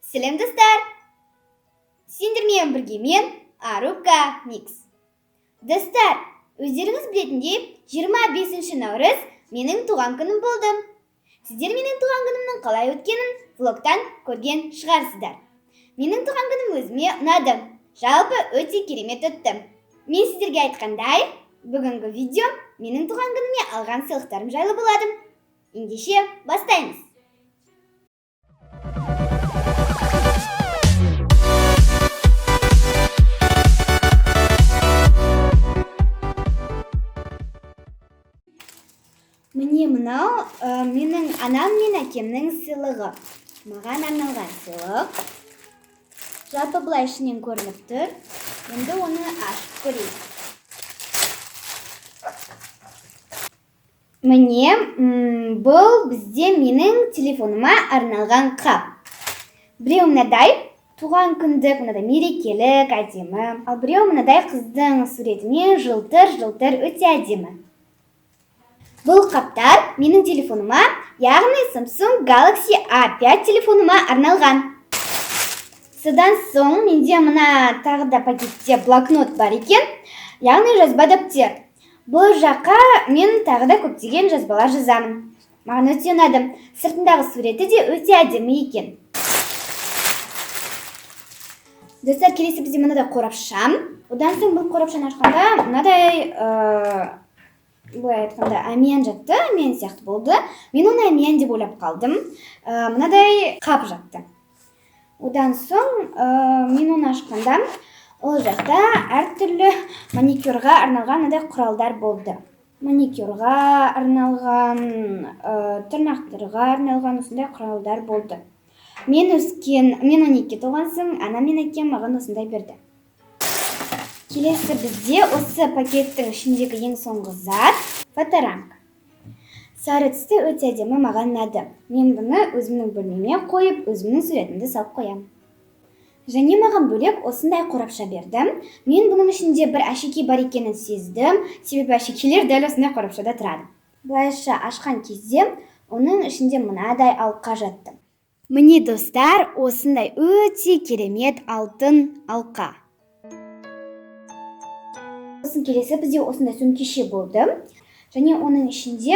Сәлем достар! Сендермен бірге мен Арука Микс. Достар, өздеріңіз білетіндей, 25 наурыз менің туған күнім болды. Сіздер менің туған күнімнің қалай өткенін влогтан көрген шығарсыздар. Менің туған күнім өзіме ұнады. Жалпы өте керемет өтті. Мен сіздерге айтқандай, бүгінгі видео менің туған күніме алған сыйлықтарым жайлы болады. Ендеше бастаймыз. Міне мынау менің анам мен әкемнің сыйлығы. Маған арналған сыйлық. Жалпы бұлай ішінен көрініп тұр. Енді оны ашып көрейік. Міне, бұл бізде менің телефоныма арналған қап. Біреу мынадай туған күндік, мынадай мерекелік әдемі. Ал біреу мынадай қыздың суретімен жылтыр өте әдемі. Бұл қаптар менің телефоныма, яғни Samsung Galaxy A5 телефоныма арналған. Содан соң менде мына тағы да пакетте блокнот бар екен, яғни жазба дәптер. Бұл жаққа мен тағы да көптеген жазбалар жазамын. Маған өте ұнады. Сыртындағы суреті де өте әдемі екен. Достар, келесі бізде мынадай қорапшам. Одан соң бұл қорапшаны ашқанда мынадай бұлай айтқанда әмиян жатты, әмиян сияқты болды. Мен оны әмиян деп ойлап қалдым. Мынадай қап жатты. Одан соң мен оны ашқанда ол жақта әртүрлі маникюрға арналған мынадай құралдар болды. Маникюрға арналған, тырнақтарға арналған осындай құралдар болды. Мен 12 толған соң анам мен әкем маған осындай берді. Келесі бізде осы пакеттің ішіндегі ең соңғы зат фоторамка. Сары түсті өте әдемі, маған ұнады. Мен бұны өзімнің бөлмеме қойып, өзімнің суретімді салып қоямын. Және маған бөлек осындай қорапша берді. Мен бұның ішінде бір әшекей бар екенін сездім, себебі әшекейлер дәл осындай қорапшада тұрады. Бұлайша ашқан кезде оның ішінде мынадай алқа жатты. Міне достар, осындай өте керемет алтын алқа. Келесі бізде осындай сөмкеше болды. Және оның ішінде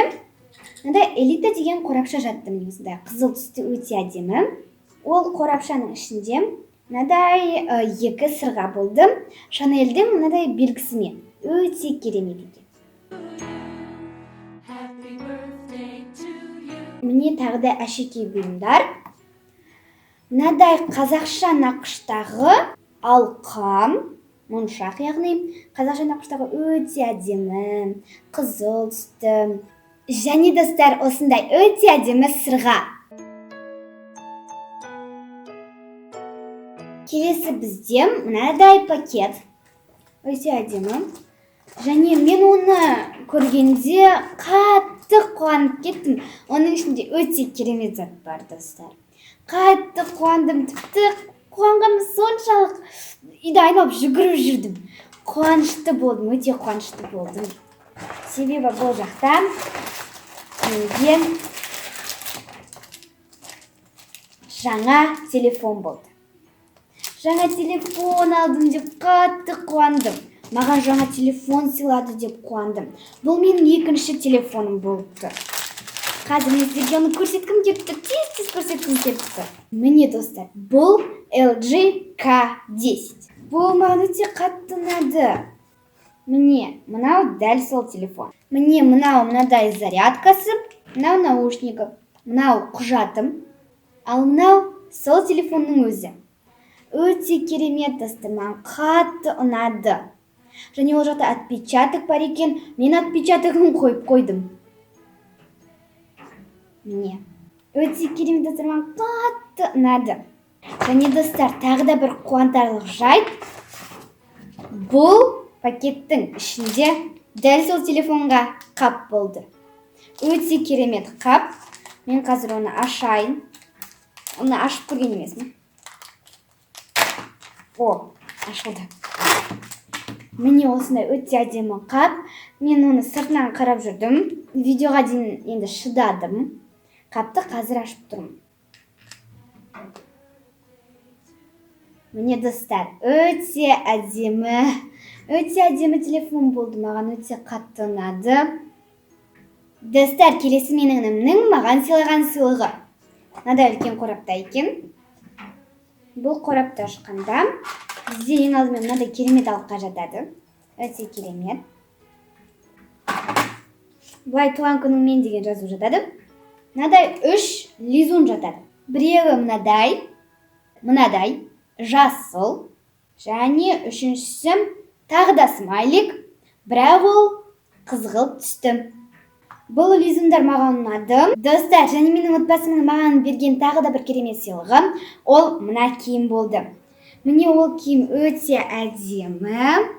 элита деген қорапша жатты. Қызыл түсті өте әдемі. Ол қорапшаның ішінде екі сырға болды. Шанельдің мынадай белгісімен. Өте керемет екен. Міне тағы да әшекей бұйымдар. Мынадай қазақша нақыштағы алқа. Моншақ, яғни қазақша нақыштағы өте әдемі, қызыл түсті. Және достар, осындай өте әдемі сырға. Келесі бізде мынадай пакет. Өте әдемі. Және мен оны көргенде қатты қуанып кеттім. Оның ішінде өте керемет зат бар, достар. Қатты қуандым, тіпті қуанғаным соншалық үйді айналып жүгіріп жүрдім. Қуанышты болдым, өте қуанышты болдым. Себебі бұл жақта менде жаңа телефон болды. Жаңа телефон алдым деп қатты қуандым. Маған жаңа телефон сыйлады деп қуандым. Бұл менің екінші телефоным болды. Қазір мен сіздерге оны көрсеткім кетті, тез көрсеткім кетті. Міне достар, бұл LG K10. Бұл маған өте қатты ұнады. Міне, мынау дәл сол телефон. Міне, мынадай зарядкасы, мынау наушнигі, мынау құжатым, ал мынау сол телефонның өзі. Өте керемет достар, маған қатты ұнады. Және ол жақта отпечаток бар екен, мен отпечатогын қойып қойдым. Міне, өте керемет достар, маған қатты ұнады. Және достар, тағы да бір қуантарлық жайт. Бұл пакеттің ішінде дәл сол телефонға қап болды. Өте керемет қап. Мен қазір оны ашайын. Оны ашып көрген емеспін. Ашылды. Міне осындай өте әдемі қап. Мен оны сыртынан қарап жүрдім. Видеоға дейін енді шыдадым. Қапты қазір ашып тұрмын. Міне достар, өте әдемі телефон болды, маған өте қатты ұнады. Достар, келесі менің інімнің маған сыйлаған сыйлығы. Мынадай үлкен қорапта екен. Бұл қорапты ашқанда бізде ең алдымен мынадай керемет алыпқа жатады. Өте керемет. Бұлай туған күніңмен деген жазу жатады. Мынадай 3 лизун жатады. Біреуі мынадай жасыл, және үшіншісі тағы да смайлик, бірақ ол қызғылт түсті. Бұл лизундар маған ұнады. Достар, және менің отбасымның маған берген тағы да бір керемет сыйлығы, ол мына киім болды. Міне ол киім өте әдемі.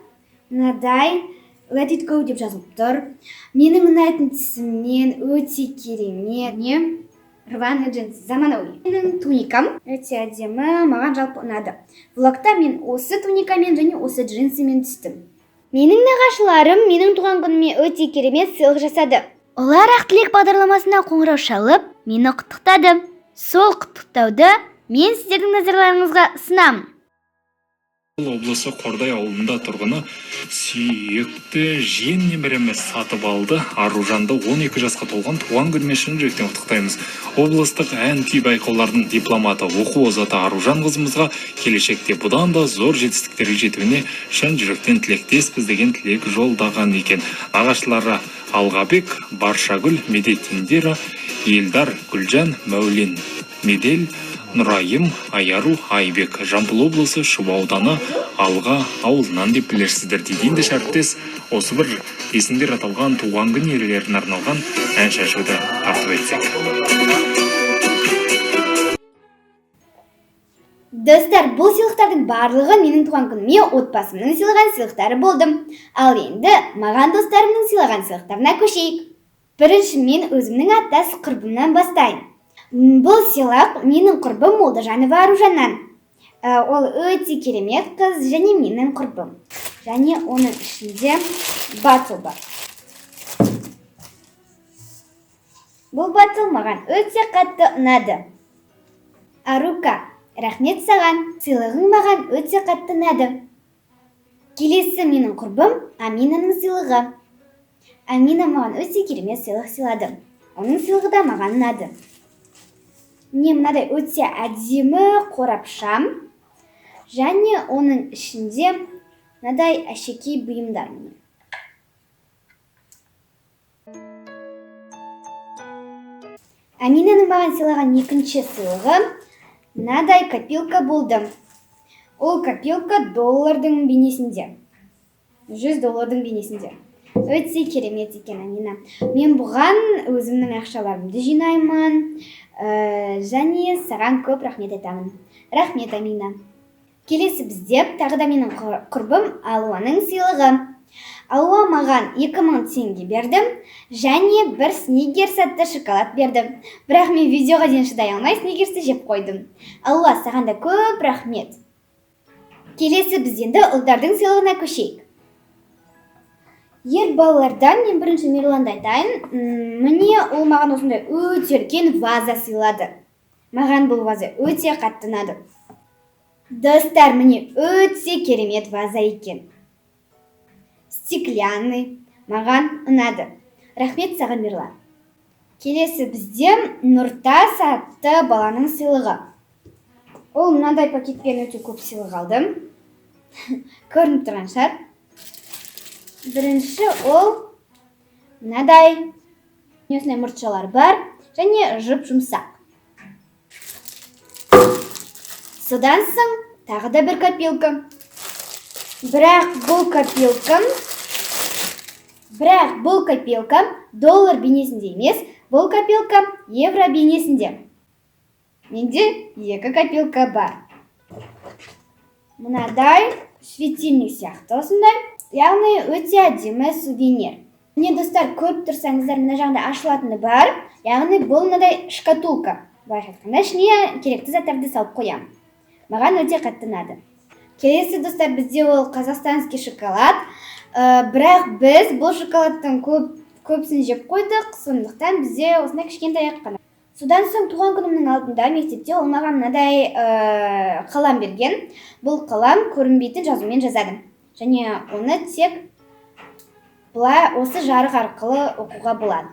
Мынадай латитко деп жазылып тұр. Менің ұнайтын түсіммен өте керемет. Рваный джинсы, заманауи. Менің туникам өте әдемі, маған жалпы ұнады. Влогта мен осы туникамен және осы джинсымен түстім. Менің нағашыларым менің туған күніме өте керемет сыйлық жасады. Олар ақ тілек бағдарламасына қоңырау шалып, мені құттықтады. Сол құттықтауды мен сіздердің назарларыңызға ұсынамын. Облысы Қордай ауылында тұрғыны сүйікті жиен немереміз сатып алды. Аружанды 12 жасқа толған туған күнімен шын жүректен құттықтаймыз. Облыстық ән күй байқаулардың дипломаты, оқу озаты Аружан қызымызға келешекте бұдан да зор жетістіктерге жетуіне шын жүректен тілектеспіз деген тілек жолдаған екен. Нағашылары Алғабек, Баршагүл, Медет Индира, Елдар, Гүлжан, Мәулен, Медел, Нұрайым, Аяру, Айбек. Жамбыл облысы Шу ауданы Алға ауылынан деп білерсіздер дейді. Енді шәріптес осы бір есімдер аталған туған күн иелеріне арналған ән шашуды тартып етсек. Достар, бұл сыйлықтардың барлығы менің туған күніме отбасымның сыйлаған сыйлықтары болды. Ал енді маған достарымның сыйлаған сыйлықтарына көшейік. Бірінші мен өзімнің аттас құрбымнан бастайын. Бұл сыйлық менің құрбым Молдажанова Аружаннан. Ол өте керемет қыз және менің құрбым. Және оның ішінде батыл бар. Бұл батыл маған өте қатты ұнады. Арука, рахмет саған, сыйлығың маған өте қатты ұнады. Келесі менің құрбым Аминаның сыйлығы. Амина маған өте керемет сыйлық сыйлады. Оның сыйлығы да маған ұнады. Міне мынадай өте әдемі қорапшам, және оның ішінде мынадай әшекей бұйымдар. Аминаның маған сыйлаған екінші сыйлығы мынадай копилка болды. Ол копилка доллардың бейнесінде. $100 бейнесінде. Өте керемет екен Амина. Мен бұған өзімнің ақшаларымды жинаймын. Және саған көп рахмет айтамын. Рахмет, Амина. Келесі бізде тағы да менің құрбым Алуаның сыйлығы. Алуа маған 2000 теңге берді, және бір снигерс атты шоколад берді. Бірақ мен видеоға дейін шыдай алмай снигерсті жеп қойдым. Алуа, саған да көп рахмет. Келесі бізденді ұлдардың сыйлығына көшейік. Ер балалардан мен бірінші Мирланды айтайын. Міне ол маған осындай өте үлкен ваза сыйлады. Маған бұл ваза өте қатты ұнады. Достар, міне өте керемет ваза екен. Стеклянный. Маған ұнады. Рахмет саған, Мирлан. Келесі бізде Нұртас атты баланың сыйлығы. Ол мынандай пакетпен өте көп сыйлық алды. Көрініп тұрған шығар. Бірінші ол мынадай осындай мұртшалар бар, және жып-жұмсақ. Содан соң тағы да бір копилка. Бірақ бұл копилка доллар бейнесінде емес, бұл копилка евро бейнесінде. Менде 2 копилка бар. Мынадай светильник сияқты осындай. Яғни өте әдемі сувенир. Міне достар, көріп тұрсаңыздар, мына жағында ашылатыны бар. Яғни бұл мынадай шкатулка. Былайша айтқанда, ішіне керекті заттарды салып қоямын. Маған өте қатты ұнады. Келесі достар, бізде ол қазақстанский шоколад. Бірақ біз бұл шоколадтың көпсін жеп қойдық, сондықтан бізде осындай кішкентай қана. Содан соң туған күнімнің алдында мектепте ол маған мынадай қалам берген. Бұл қалам көрінбейтін жазумен жазады. Және оны тек бұлай осы жарық арқылы оқуға болады.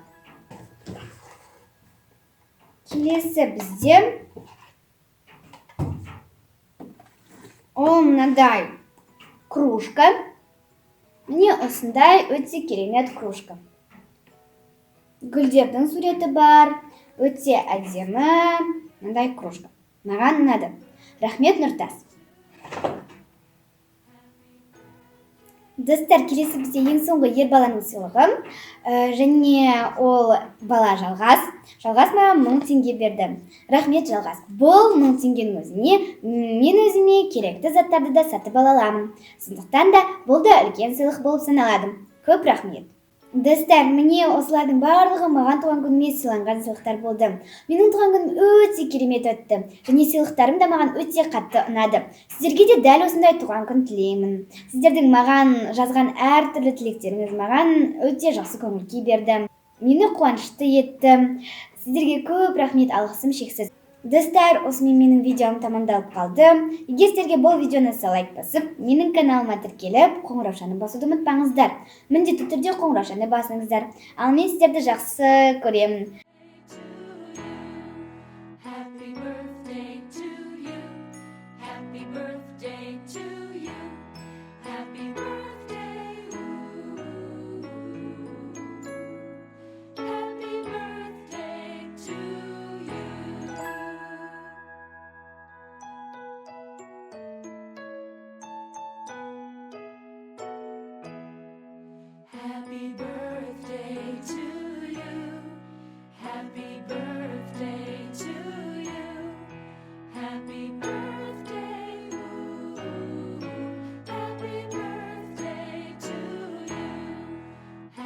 Келесі бізде ол мынадай кружка. Міне осындай өте керемет кружка. Гүлдердің суреті бар, өте әдемі мынадай кружка. Маған ұнады. Рахмет, Нұртас. Достар, келесі бізде ең соңғы ер баланың сыйлығы. Және ол бала Жалғас. Жалғас маған 1000 теңге берді. Рахмет, Жалғас. Бұл 1000 теңгенің өзіне мен өзіме керекті заттарды да сатып ала аламын. Сондықтан да бұл да үлкен сыйлық болып саналады. Көп рахмет. Достар, міне осылардың барлығы маған туған күніме сыйланған сыйлықтар болды. Менің туған күнім өте керемет өтті. Және сыйлықтарым да маған өте қатты ұнады. Сіздерге де дәл осындай туған күн тілеймін. Сіздердің маған жазған әртүрлі тілектеріңіз маған өте жақсы көңіл күй берді. Мені қуанышты етті. Сіздерге көп рахмет, алғысым шексіз. Достар, осымен менің видеом тамамдалып қалды. Егер сіздерге бұл видеоны лайк басып, менің каналыма тіркеліп, қоңыраушаны басуды ұмытпаңыздар. Міндетті түрде қоңыраушаны басыңыздар. Ал мен сіздерді жақсы көремін. Happy birthday to you. Happy birthday to you. Happy birthday. Happy birthday to you.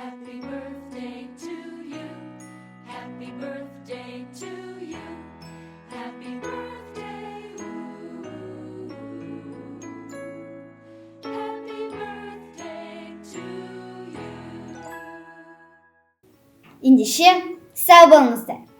Happy birthday to you. Happy birthday to you. Happy birthday. Happy birthday to you. Ендеше сау болыңыздар.